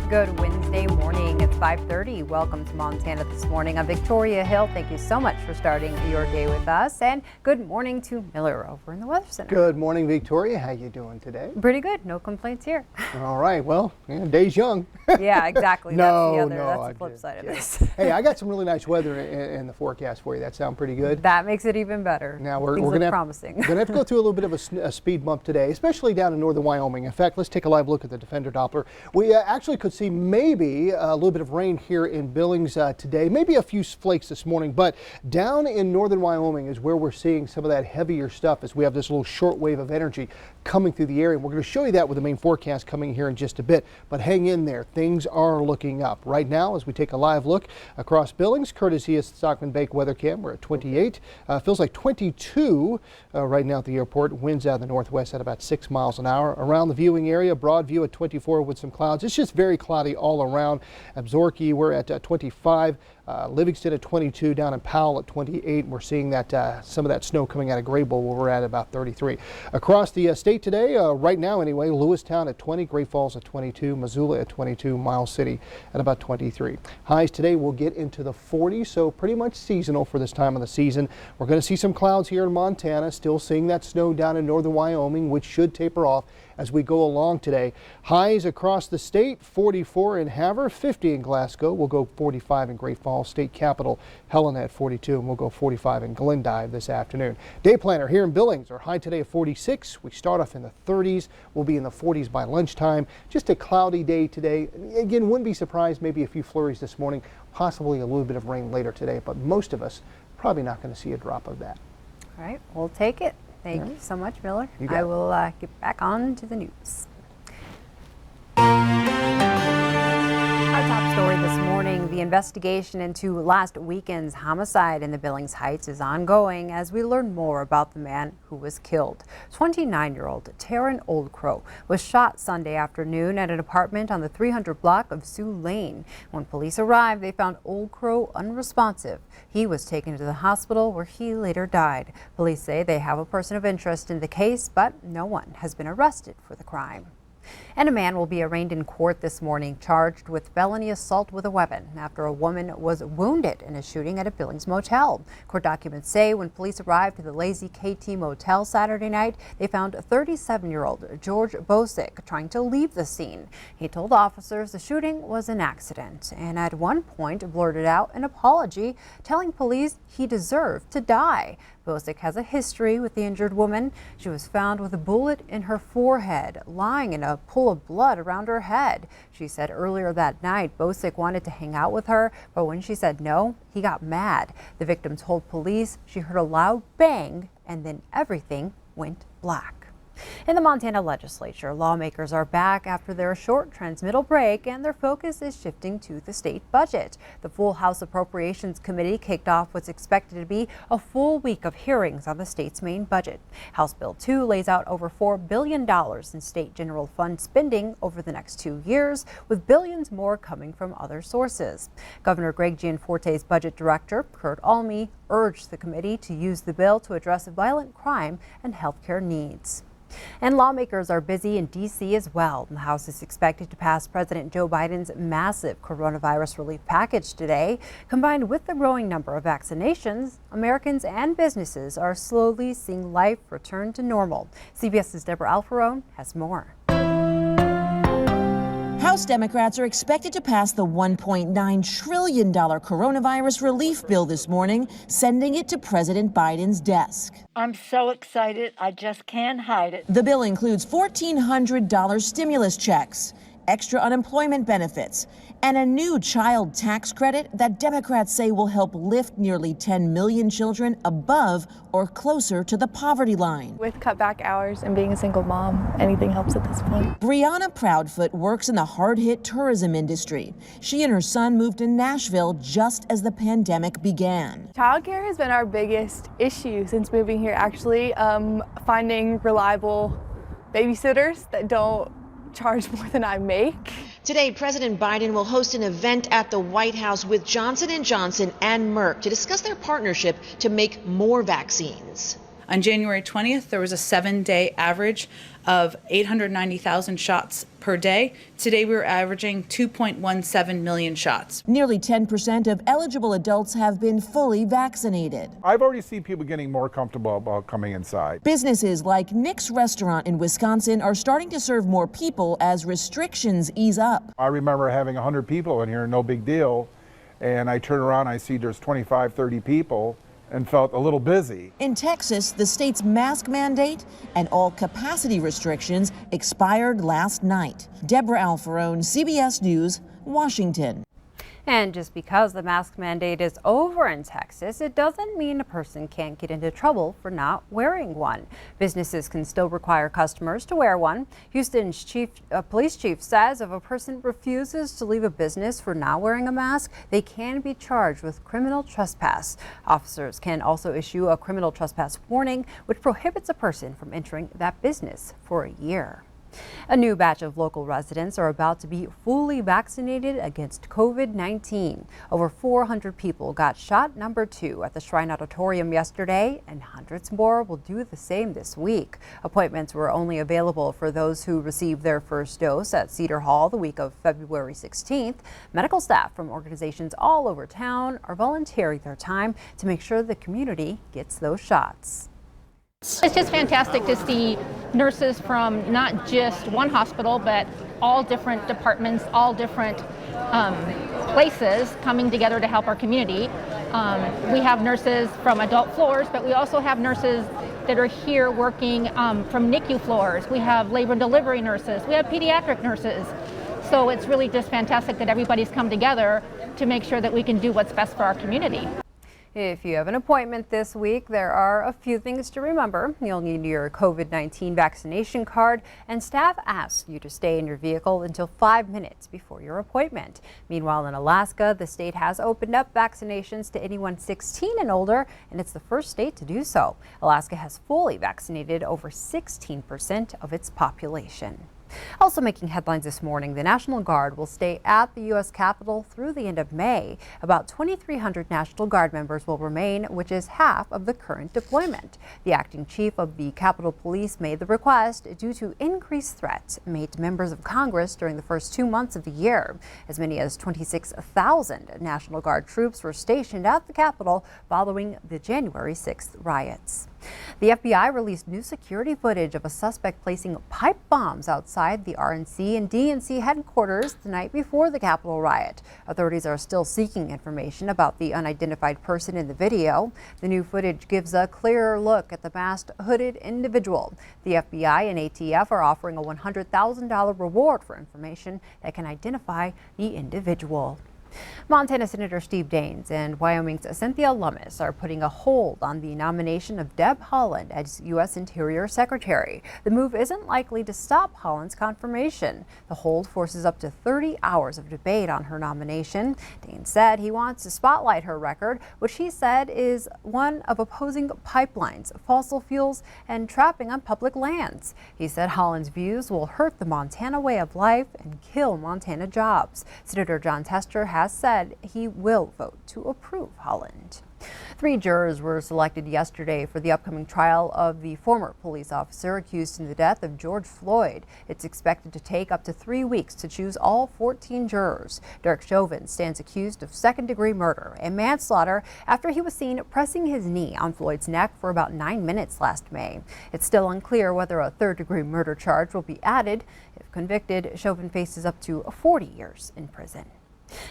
Good Wednesday morning. It's 5:30. Welcome to Montana This Morning. I'm Victoria Hill. Thank you so much for starting your day with us. And good morning to Miller over in the Weather Center. Good morning, Victoria. How you doing today? Pretty good. No complaints here. All right. Well, day's young. Yeah, exactly. That's the flip side of this. Hey, I got some really nice weather in the forecast for you. That sound pretty good? That makes it even better. Now we're going gonna to have to go through a little bit of a speed bump today, especially down in northern Wyoming. In fact, let's take a live look at the Defender Doppler. We actually could see maybe a little bit of rain here in Billings today, maybe a few flakes this morning, but down in northern Wyoming is where we're seeing some of that heavier stuff as we have this little short wave of energy coming through the area. We're going to show you that with the main forecast coming here in just a bit, but hang in there. Things are looking up. Right now, as we take a live look across Billings, courtesy of Stockman Bake Weather Cam, we're at 28. Feels like 22 right now at the airport. Winds out of the northwest at about 6 miles an hour. Around the viewing area, broad view at 24 with some clouds. It's just very cloudy all around. Absaroka, we're at 25. Livingston at 22, down in Powell at 28. We're seeing that some of that snow coming out of Graybull where we're at about 33. Across the state today, right now anyway, Lewistown at 20, Great Falls at 22, Missoula at 22, Miles City at about 23. Highs today will get into the 40s, so pretty much seasonal for this time of the season. We're going to see some clouds here in Montana, still seeing that snow down in northern Wyoming, which should taper off as we go along today. Highs across the state, 44 in Havre, 50 in Glasgow. We'll go 45 in Great Falls, state capital Helena at 42, and we'll go 45 in Glendive this afternoon. Day planner here in Billings, our high today of 46. We start off in the 30s. We'll be in the 40s by lunchtime. Just a cloudy day today. Again, wouldn't be surprised, maybe a few flurries this morning, possibly a little bit of rain later today, but most of us probably not going to see a drop of that. All right, we'll take it. Thank you so much, Miller. I will get back on to the news. Our top story this morning, the investigation into last weekend's homicide in the Billings Heights is ongoing as we learn more about the man who was killed. 29-year-old Taryn Oldcrow was shot Sunday afternoon at an apartment on the 300 block of Sioux Lane. When police arrived, they found Oldcrow unresponsive. He was taken to the hospital where he later died. Police say they have a person of interest in the case, but no one has been arrested for the crime. And a man will be arraigned in court this morning charged with felony assault with a weapon after a woman was wounded in a shooting at a Billings motel. Court documents say when police arrived to the Lazy KT Motel Saturday night, they found 37-year-old George Bosick trying to leave the scene. He told officers the shooting was an accident and at one point blurted out an apology, telling police he deserved to die. Bosick has a history with the injured woman. She was found with a bullet in her forehead, lying in a pool of blood around her head. She said earlier that night Bosick wanted to hang out with her, but when she said no, he got mad. The victim told police she heard a loud bang and then everything went black. In the Montana legislature, lawmakers are back after their short transmittal break and their focus is shifting to the state budget. The full House Appropriations Committee kicked off what's expected to be a full week of hearings on the state's main budget. House Bill 2 lays out over $4 billion in state general fund spending over the next 2 years, with billions more coming from other sources. Governor Greg Gianforte's budget director, Kurt Alme, urged the committee to use the bill to address violent crime and healthcare needs. And lawmakers are busy in D.C. as well. The House is expected to pass President Joe Biden's massive coronavirus relief package today. Combined with the growing number of vaccinations, Americans and businesses are slowly seeing life return to normal. CBS's Deborah Alfarone has more. House Democrats are expected to pass the $1.9 trillion coronavirus relief bill this morning, sending it to President Biden's desk. I'm so excited, I just can't hide it. The bill includes $1,400 stimulus checks, extra unemployment benefits, and a new child tax credit that Democrats say will help lift nearly 10 million children above or closer to the poverty line. With cutback hours and being a single mom, anything helps at this point. Brianna Proudfoot works in the hard-hit tourism industry. She and her son moved to Nashville just as the pandemic began. Childcare has been our biggest issue since moving here, actually. Finding reliable babysitters that don't charge more than I make. Today, President Biden will host an event at the White House with Johnson & Johnson and Merck to discuss their partnership to make more vaccines. On January 20th, there was a 7-day average of 890,000 shots per day. Today we were averaging 2.17 million shots. Nearly 10% of eligible adults have been fully vaccinated. I've already seen people getting more comfortable about coming inside. Businesses like Nick's Restaurant in Wisconsin are starting to serve more people as restrictions ease up. I remember having 100 people in here, no big deal, and I turn around, I see there's 25, 30 people, and felt a little busy. In Texas, the state's mask mandate and all capacity restrictions expired last night. Deborah Alfarone, CBS News, Washington. And just because the mask mandate is over in Texas, it doesn't mean a person can't get into trouble for not wearing one. Businesses can still require customers to wear one. Houston's police chief says if a person refuses to leave a business for not wearing a mask, they can be charged with criminal trespass. Officers can also issue a criminal trespass warning, which prohibits a person from entering that business for a year. A new batch of local residents are about to be fully vaccinated against COVID-19. Over 400 people got shot number 2 at the Shrine Auditorium yesterday, and hundreds more will do the same this week. Appointments were only available for those who received their first dose at Cedar Hall the week of February 16th. Medical staff from organizations all over town are volunteering their time to make sure the community gets those shots. It's just fantastic to see nurses from not just one hospital, but all different departments, all different places coming together to help our community. We have nurses from adult floors, but we also have nurses that are here working from NICU floors. We have labor and delivery nurses. We have pediatric nurses. So it's really just fantastic that everybody's come together to make sure that we can do what's best for our community. If you have an appointment this week, there are a few things to remember. You'll need your COVID-19 vaccination card, and staff asks you to stay in your vehicle until 5 minutes before your appointment. Meanwhile, in Alaska, the state has opened up vaccinations to anyone 16 and older, and it's the first state to do so. Alaska has fully vaccinated over 16% of its population. Also making headlines this morning, the National Guard will stay at the U.S. Capitol through the end of May. About 2,300 National Guard members will remain, which is half of the current deployment. The acting chief of the Capitol Police made the request due to increased threats made to members of Congress during the first 2 months of the year. As many as 26,000 National Guard troops were stationed at the Capitol following the January 6th riots. The FBI released new security footage of a suspect placing pipe bombs outside the RNC and DNC headquarters the night before the Capitol riot. Authorities are still seeking information about the unidentified person in the video. The new footage gives a clearer look at the masked, hooded individual. The FBI and ATF are offering a $100,000 reward for information that can identify the individual. Montana Senator Steve Daines and Wyoming's Cynthia Lummis are putting a hold on the nomination of Deb Haaland as U.S. Interior Secretary. The move isn't likely to stop Haaland's confirmation. The hold forces up to 30 hours of debate on her nomination. Daines said he wants to spotlight her record, which he said is one of opposing pipelines, fossil fuels, and trapping on public lands. He said Haaland's views will hurt the Montana way of life and kill Montana jobs. Senator Jon Tester has said he will vote to approve Haaland. 3 jurors were selected yesterday for the upcoming trial of the former police officer accused in the death of George Floyd. It's expected to take up to 3 weeks to choose all 14 jurors. Derek Chauvin stands accused of second-degree murder and manslaughter after he was seen pressing his knee on Floyd's neck for about 9 minutes last May. It's still unclear whether a third-degree murder charge will be added. If convicted, Chauvin faces up to 40 years in prison.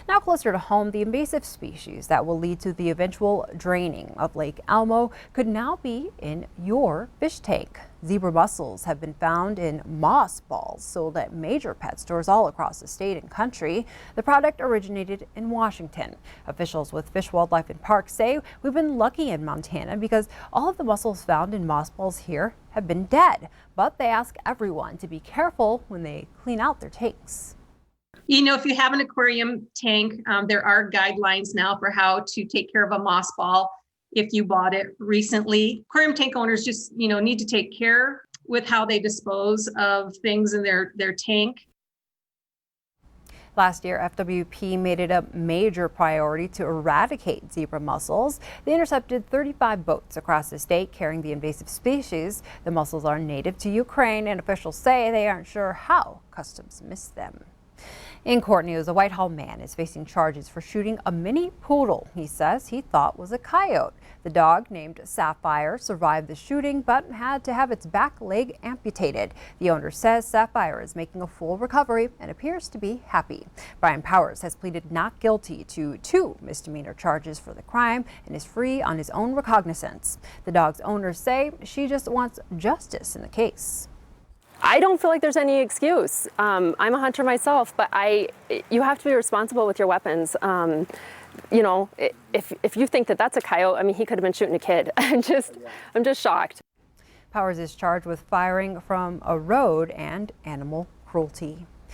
Now closer to home, the invasive species that will lead to the eventual draining of Lake Alamo could now be in your fish tank. Zebra mussels have been found in moss balls sold at major pet stores all across the state and country. The product originated in Washington. Officials with Fish, Wildlife and Parks say we've been lucky in Montana because all of the mussels found in moss balls here have been dead. But they ask everyone to be careful when they clean out their tanks. You know, if you have an aquarium tank, there are guidelines now for how to take care of a moss ball if you bought it recently. Aquarium tank owners just, need to take care with how they dispose of things in their tank. Last year, FWP made it a major priority to eradicate zebra mussels. They intercepted 35 boats across the state carrying the invasive species. The mussels are native to Ukraine, and officials say they aren't sure how Customs missed them. In court news, a Whitehall man is facing charges for shooting a mini poodle he says he thought was a coyote. The dog, named Sapphire, survived the shooting but had to have its back leg amputated. The owner says Sapphire is making a full recovery and appears to be happy. Brian Powers has pleaded not guilty to 2 misdemeanor charges for the crime and is free on his own recognizance. The dog's owners say she just wants justice in the case. I don't feel like there's any excuse. I'm a hunter myself, but you have to be responsible with your weapons. You know, if you think that that's a coyote, I mean, he could have been shooting a kid. I'm just shocked. Powers is charged with firing from a road and animal cruelty.